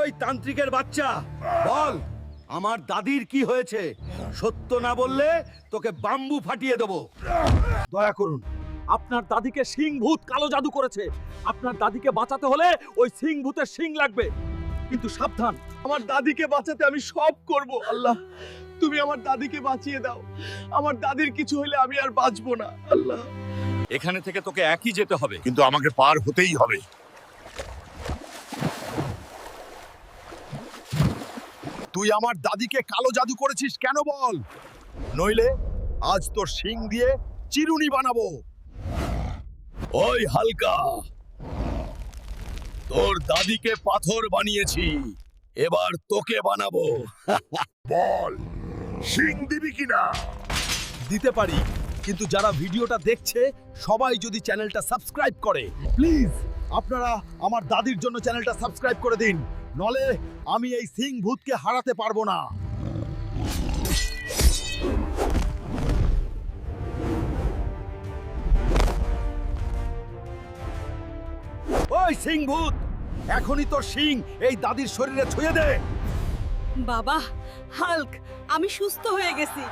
ওই তান্ত্রিকের বাচ্চা, বল আমার দাদির কি হয়েছে? সত্য না বললে তোকে বাম্বু ফাটিয়ে দেবো। দয়া করুন, আপনার দাদিকে সিং ভূত কালো জাদু করেছে। আপনার দাদিকে বাঁচাতে হলে ওই সিং ভূতের সিং লাগবে। কিন্তু সাবধান, আমার দাদিকে বাঁচাতে আমি সব করব। আল্লাহ, তুমি আমার দাদিকে বাঁচিয়ে দাও। আমার দাদির কিছু হলে আমি আর বাঁচবো না। আল্লাহ, এখানে থেকে তোকে একই যেতে হবে। কিন্তু আমাকে পার হতেই হবে। তুই আমার দাদিকে কালো জাদু করেছিস কেন বল? নইলে আজ তোর শিং দিয়ে চিরুনি বানাবো। ওই হালকা, তোর দাদিকে পাথর বানিয়েছি, এবার তোকে বানাবো। বল, শিং দিবি কিনা? দিতে পারি, কিন্তু যারা ভিডিওটা দেখছে সবাই যদি চ্যানেলটা সাবস্ক্রাইব করে, প্লিজ আপনারা আমার দাদির জন্য চ্যানেলটা সাবস্ক্রাইব করে দিন, নলে আমি এই সিং ভূতকে হারাতে পারবো না। ওই সিং ভূত, এখনই তোর শিং এই দাদির শরীরে ছুঁয়ে দে। বাবা, হাল্ক, আমি সুস্থ হয়ে গেছি।